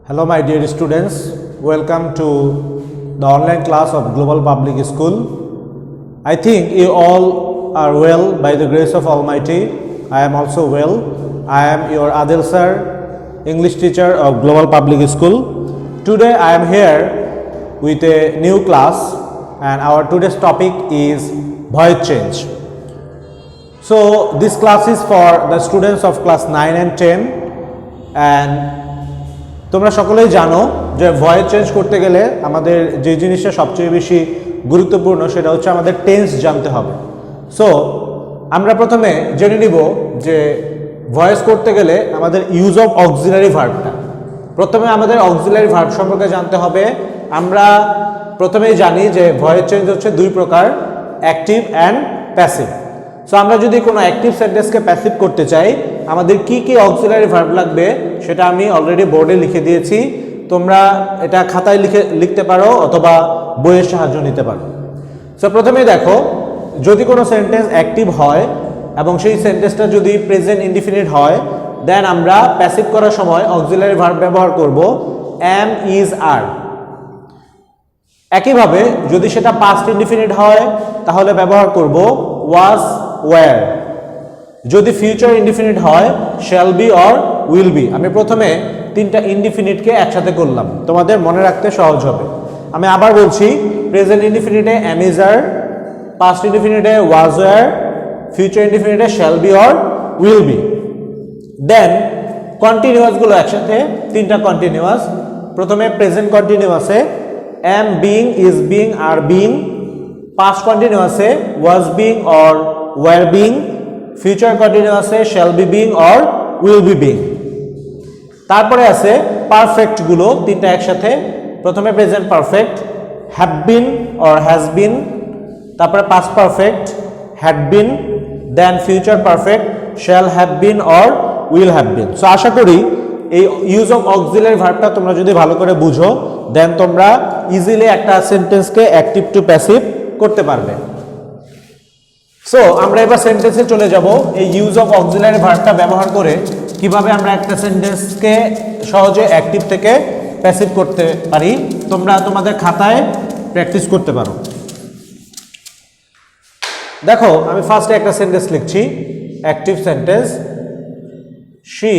Hello my dear students, welcome to the online class of Global Public School. I think you all are well by the grace of Almighty. I am also well. I am your Adil sir, English teacher of Global Public School. Today I am here with a new class and our today's topic is voice change. So this class is for the students of class 9 and 10 and তোমরা সকলেই জানো যে voice change করতে গেলে আমাদের যে জিনিসটা সবচেয়ে বেশি গুরুত্বপূর্ণ সেটা হচ্ছে আমাদের টেন্স জানতে হবে। সো আমরা প্রথমে জেনে নিব যে ভয়েস করতে গেলে আমাদের ইউজ অফ অক্সিলারি ভার্বটা। প্রথমে আমাদের অক্সিলারি ভার্ব সম্পর্কে জানতে হবে। আমরা প্রথমেই জানি যে ভয়েস চেঞ্জ হচ্ছে দুই প্রকার, অ্যাক্টিভ অ্যান্ড প্যাসিভ। সো আমরা যদি কোনো অ্যাক্টিভ সেন্টেন্সকে প্যাসিভ করতে চাই আমাদের কি কি অক্সিলারি ভার্ব লাগবে সেটা আমি অলরেডি বোর্ডে লিখে দিয়েছি। তোমরা এটা খাতায় লিখতে পারো অথবা বইয়ের সাহায্য নিতে পারো। সো প্রথমেই দেখো, যদি কোনো সেন্টেন্স অ্যাক্টিভ হয় এবং সেই সেন্টেন্সটা যদি প্রেজেন্ট ইনডিফিনিট হয় দেন আমরা প্যাসিভ করার সময় অক্সিলারি ভার্ব ব্যবহার করব অ্যাম, ইজ, আর। একইভাবে যদি সেটা পাস্ট ইনডিফিনিট হয় তাহলে ব্যবহার করব ওয়াজ, ওয়্যার। যদি ফিউচার ইনডিফিনিট হয় shall be or will B. আমি প্রথমে তিনটা ইনডিফিনিটকে একসাথে করলাম, তোমাদের মনে রাখতে সহজ হবে। আমি আবার বলছি, প্রেজেন্ট ইনডিফিনিটে অ্যাম, ইজ, আর, পাস্ট ইনডিফিনিটে ওয়াজ, ওয়্যার, ফিউচার ইনডিফিনিটে shall be or will be. Then কন্টিনিউয়াসগুলো একসাথে, তিনটা কন্টিনিউয়াস। প্রথমে প্রেজেন্ট কন্টিনিউয়াসে am being, is being, are being. Past কন্টিনিউয়াসে was being or were being. Future কন্টিনিউয়াসে shall be being or will be being. তারপরে আছে পারফেক্টগুলো তিনটা একসাথে। প্রথমে present perfect have been or has been, তারপরে past perfect had been, then future perfect shall have been or will have been. So আশা করি এই ইউজ অফ অক্সিলারি ভার্বটা তোমরা যদি ভালো করে বুঝো দেন তোমরা ইজিলি একটা সেন্টেন্সকে অ্যাক্টিভ টু প্যাসিভ করতে পারবে। সো আমরা এবার সেন্টেন্সে চলে যাব। এই ইউজ অফ অক্সিলারি ভার্বটা ব্যবহার করে কিভাবে আমরা একটা সেন্টেন্সকে সহজে অ্যাক্টিভ থেকে প্যাসিভ করতে পারি তোমরা তোমাদের খাতায় প্র্যাকটিস করতে পারো। দেখো, আমি ফার্স্টে একটা সেন্টেন্স লিখছি, active sentence. She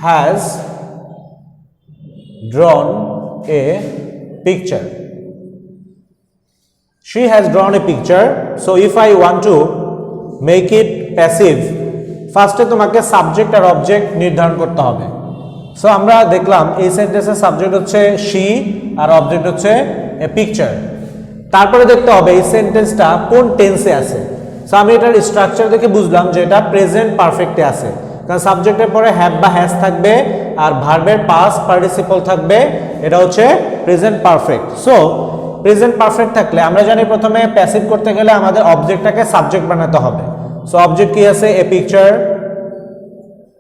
has ড্রন a picture. She has drawn a picture. So if I want to make it passive, ফার্স্টে তোমাকে সাবজেক্ট আর অবজেক্ট নির্ধারণ করতে হবে। সো আমরা দেখলাম এই সেন্টেন্সের সাবজেক্ট হচ্ছে শি আর অবজেক্ট হচ্ছে এ পিকচার। তারপরে দেখতে হবে এই সেন্টেন্সটা কোন টেন্সে আছে। সো আমি এটার স্ট্রাকচার দেখে বুঝলাম যে এটা প্রেজেন্ট পারফেক্টে আছে, কারণ সাবজেক্টের পরে হ্যাভ বা হ্যাজ থাকবে আর ভার্বের পাস্ট পার্টিসিপল থাকবে। এটা হচ্ছে present perfect. So present perfect থাকলে আমরা জানি প্রথমে প্যাসিভ করতে গেলে আমাদের অবজেক্টটাকে সাবজেক্ট বানাতে হবে। সো অবজেক্ট কি আছে? A picture.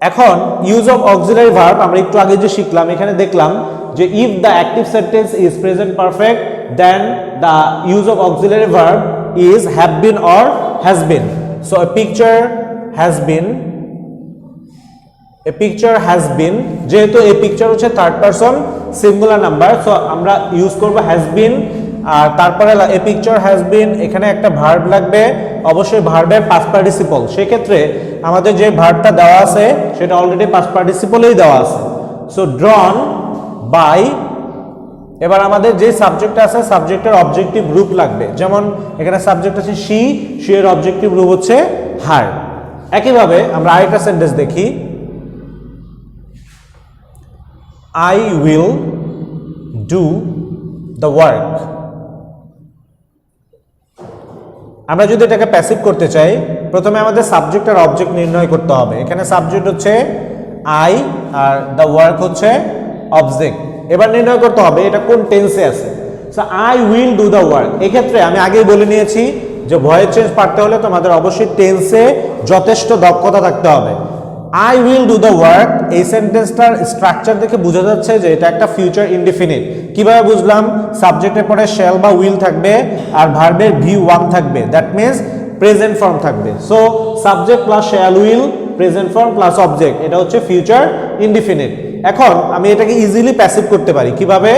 এখন ইউজ অফ অক্সিলারি ভার্ব আমরা একটু আগে যে শিখলাম এখানে দেখলাম যে if the active sentence is present perfect then the use of auxiliary verb is have been or has been. So a picture has been, a picture has been. যেহেতু a picture হচ্ছে third person singular number, so আমরা use করব has been. আর তারপরে a picture has বিন, এখানে একটা verb লাগবে, অবশ্যই ভার্বের পাস্ট পার্টিসিপল। সেক্ষেত্রে আমাদের যে ভার্বটা দেওয়া আছে সেটা অলরেডি পাস্ট পার্টিসিপলেই দেওয়া আছে। So drawn by. এবার আমাদের যে সাবজেক্ট আছে সাবজেক্টের অবজেক্টিভ রূপ লাগবে, যেমন এখানে সাবজেক্ট আছে শি, শি এর অবজেক্টিভ রূপ হচ্ছে হার। একইভাবে আমরা আরেকটা সেন্টেন্স দেখি, I will do the work. আমরা যদি এটাকে প্যাসিভ করতে চাই প্রথমে আমাদের সাবজেক্ট আর অবজেক্ট নির্ণয় করতে হবে। এখানে সাবজেক্ট হচ্ছে আই আর দ্য ওয়ার্ক হচ্ছে অবজেক্ট। এবার নির্ণয় করতে হবে এটা কোন টেন্সে আছে। So I will do the work. এক্ষেত্রে আমি আগেই বলে নিয়েছি যে ভয়েস চেঞ্জ পারতে হলে তোমাদের অবশ্যই টেন্সে যথেষ্ট দক্ষতা থাকতে হবে। I will do the work, এই সেন্টেন্সটার স্ট্রাকচার দেখে বোঝা যাচ্ছে যে এটা একটা ফিউচার ইনডিফিনিট। কিভাবে বুঝলাম? সাবজেক্টের পরে শ্যাল বা উইল থাকবে আর ভার্বের V1 থাকবে, দ্যাট মিন্স প্রেজেন্ট ফর্ম থাকবে। So subject plus shall will present form plus object, এটা হচ্ছে ফিউচার ইনডিফিনিট। এখন আমি এটাকে ইজিলি প্যাসিভ করতে পারি কিভাবে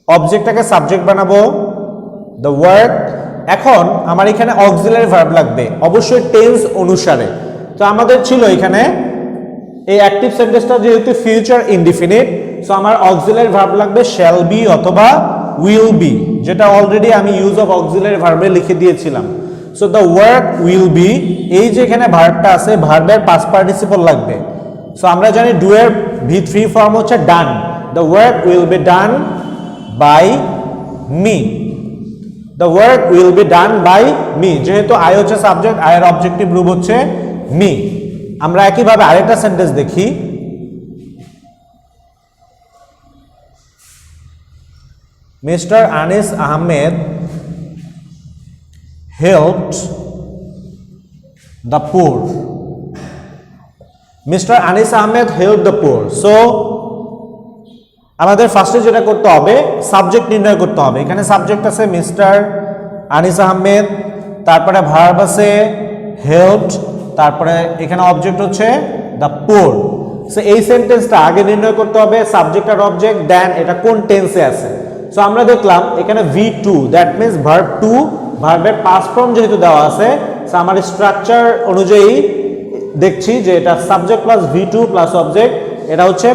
অবজেক্টটাকে সাবজেক্ট বানাবো দ্য ওয়ার্ক এখন আমার এখানে অক্সিলারি ভার্ব লাগবে অবশ্যই টেন্স অনুসারে তো আমাদের ছিল এখানে এই অ্যাক্টিভ সেন্টেন্সটা যেহেতু ফিউচার ইনডিফিনিট সো আমার অক্সিলারি ভার্ব লাগবে শ্যাল বি অথবা উইল বি যেটা অলরেডি আমি ইউজ অফ অক্সিলারি ভার্বে লিখে দিয়েছিলাম so the work will B এই যে এখানে ভার্বটা আছে ভার্বের পাস্ট পার্টিসিপল লাগবে সো আমরা জানি ডু এর V3 ফর্ম হচ্ছে done the work will be done by me the work will be done by me যেহেতু আই হচ্ছে সাবজেক্ট আই এর অবজেক্টিভ রূপ হচ্ছে মি আমরা একইভাবে আরেকটা সেন্টেন্স দেখি mister Anis Ahmed helped the poor mister Anis Ahmed help the poor so আমাদের ফার্স্টে যেটা করতে হবে সাবজেক্ট নির্ণয় করতে হবে এখানে সাবজেক্ট আছে মিস্টার আনিস আহমেদ তারপরে ভার্ব আছে হেল্পড তারপরে এখানে অবজেক্ট হচ্ছে দ্য পুয়ার সো এই সেন্টেন্সটা আগে নির্ণয় করতে হবে সাবজেক্ট আর অবজেক্ট দেন এটা কোন টেন্সে আছে সো আমরা দেখলাম এখানে V2 দ্যাট মিন্স ভার্ব 2 ভার্বের পাস্ট ফর্ম যেহেতু দেওয়া আছে সো আমার স্ট্রাকচার অনুযায়ী দেখছি যে এটা subject plus V2 plus object এটা হচ্ছে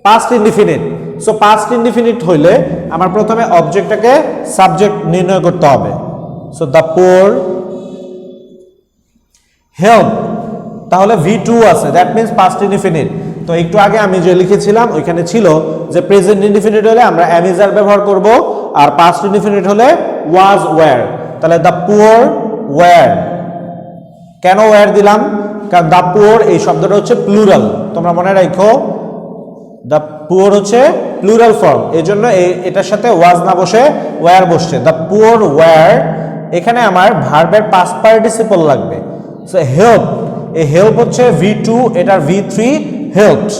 past indefinite so past indefinite হইলে আমার প্রথমে অবজেক্টটাকে সাবজেক্ট নির্ণয় করতে হবে সো দ্য পুয়ার হেল্প তাহলে V2 আছে দ্যাট মিন্স পাস্ট ইনডিফিনিট তো একটু আগে আমি যে লিখেছিলাম ওইখানে ছিল যে প্রেজেন্ট ইনডিফিনিট হলে আমরা am is are ব্যবহার করব আর পাস্ট ইনডিফিনিট হলে was were তাহলে দ্য পুয়ার ওয়্যার কেন ওয়্যার দিলাম কারণ দ্য পুয়ার এই শব্দটা হচ্ছে প্লুরাল তোমরা মনে রাখো দ্য পুয়ার হচ্ছে প্লুরাল ফর্ম এজন্য এটার সাথে ওয়াজ না বসে ওয়্যার বসছে দ্য পুয়ার ওয়্যার এখানে আমার ভার্বের পাস্ট পার্টিসিপল লাগবে সো হেল্প এই হেল্প হচ্ছে V2 এটার V3 helped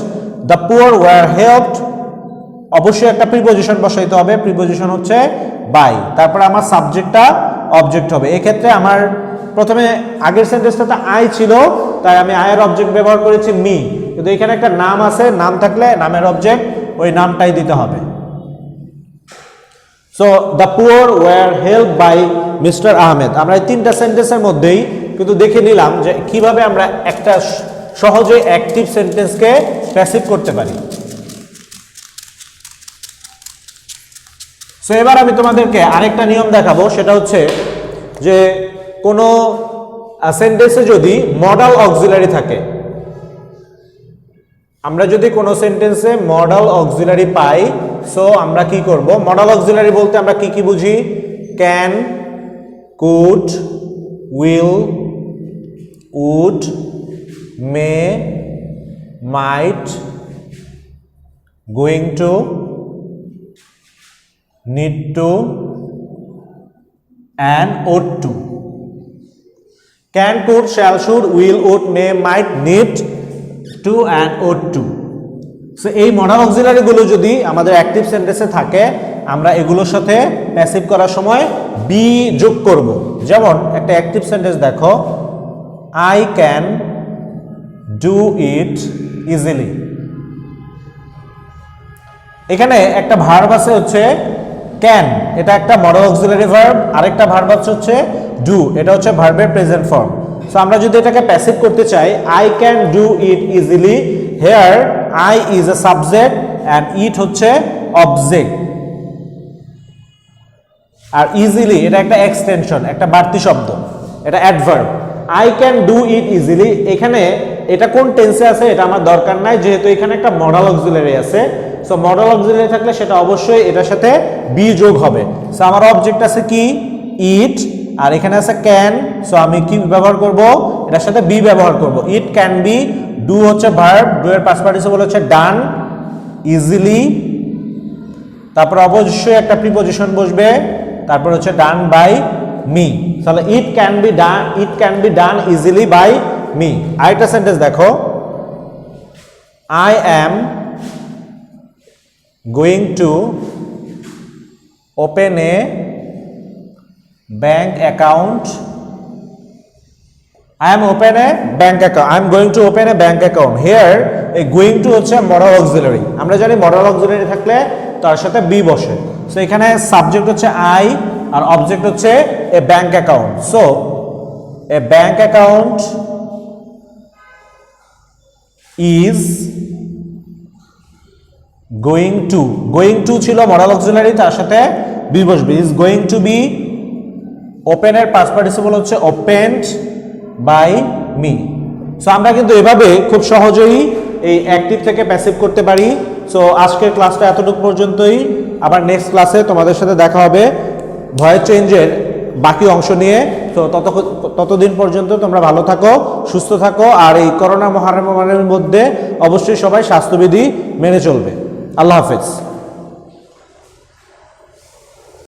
the poor were helped অবশ্যই একটা প্রিপজিশন বসাইতে হবে প্রিপজিশন হচ্ছে বাই তারপর আমার সাবজেক্টটা অবজেক্ট হবে এই ক্ষেত্রে আমার প্রথমে আগের সেন্টেন্সটাতে আই ছিল তাই আমি আই এর অবজেক্ট ব্যবহার করেছি মি কিন্তু এখানে একটা নাম আছে নাম থাকলে নামের অবজেক্ট ওই নামটাই দিতে হবে so the poor were helped by mister Ahmed আমরা এই তিনটা সেন্টেন্সের মধ্যেই কিন্তু দেখে নিলাম যে কিভাবে আমরা একটা সহজে অ্যাক্টিভ সেন্টেন্সকে প্যাসিভ করতে পারি সো এবার আমি তোমাদেরকে আরেকটা নিয়ম দেখাবো সেটা হচ্ছে যে কোনো সেন্টেন্সে যদি মডাল অক্সিলারি থাকে আমরা যদি কোনো সেন্টেন্সে মডাল অক্সিলারি পাই সো আমরা কি করব মডাল অক্সিলারি বলতে আমরা কি কি বুঝি can could will would may might going to need to and ought to can could shall should will ought may might need to and ought to so এই modal auxiliary গুলো যদি আমাদের active সেন্টেন্সে থাকে আমরা এগুলোর সাথে প্যাসিভ করার সময় বি যোগ করব যেমন একটা অ্যাক্টিভ সেন্টেন্স দেখো I can do it easily এখানে একটা ভার্ব আছে হচ্ছে ক্যান এটা একটা মডাল অক্সিলারি ভার্ব আরেকটা ভার্ব হচ্ছে ডু এটা হচ্ছে ভার্বের প্রেজেন্ট ফর্ম সো আমরা যদি এটাকে প্যাসিভ করতে চাই I can do it easily here I is a subject and it হচ্ছে অবজেক্ট আর ইজিলি এটা একটা এক্সটেনশন একটা বাড়তি শব্দ এটা adverb I can do it easily এখানে এটা কোন টেন্সে আছে এটা আমার দরকার নাই যেহেতু এখানে একটা মডাল অক্সিলারি আছে সো মডাল অক্সিলারি থাকলে সেটা অবশ্যই এটার সাথে বি যোগ হবে সো আমার অবজেক্ট আছে কি ইট আর এখানে আছে ক্যান সো আমি কি ব্যবহার করব এটার সাথে বি ব্যবহার করব ইট ক্যান বি ডু হচ্ছে ভার্ব ডু এর পাস্ট পার্টিসিপল হচ্ছে ডান ইজিলি তারপর অবশ্যই একটা প্রিপজিশন বসবে তারপর হচ্ছে ডান বাই মি তাহলে it can be done easily by me আরেকটা সেন্টেন্স দেখো I am going to open a bank account I am going to open a bank account here এই গোয়িং টু হচ্ছে মডাল অক্সিলারি। আমরা জানি modal auxiliary থাকলে তার সাথে B বসে। সো এখানে সাবজেক্ট হচ্ছে আই আর অবজেক্ট হচ্ছে a bank account. So a bank account is going to ছিল মডাল অক্সিলারি, তার সাথে বি বসবে। ইজ গোয়িং টু বি ওপেনের পাস্ট পার্টিসিপল হচ্ছে ওপেনড বাই মি। সো আমরা কিন্তু এভাবে খুব সহজেই এই অ্যাক্টিভ থেকে প্যাসিভ করতে পারি। সো আজকের ক্লাসটা এতটুকু পর্যন্তই। আবার নেক্সট ক্লাসে তোমাদের সাথে দেখা হবে ভয়েস চেঞ্জের বাকি অংশ নিয়ে। তো ততদিন পর্যন্ত তোমরা ভালো থাকো, সুস্থ থাকো, আর এই করোনা মহামারীর মধ্যে অবশ্যই সবাই স্বাস্থ্যবিধি মেনে চলবে। আল্লাহ হাফেজ।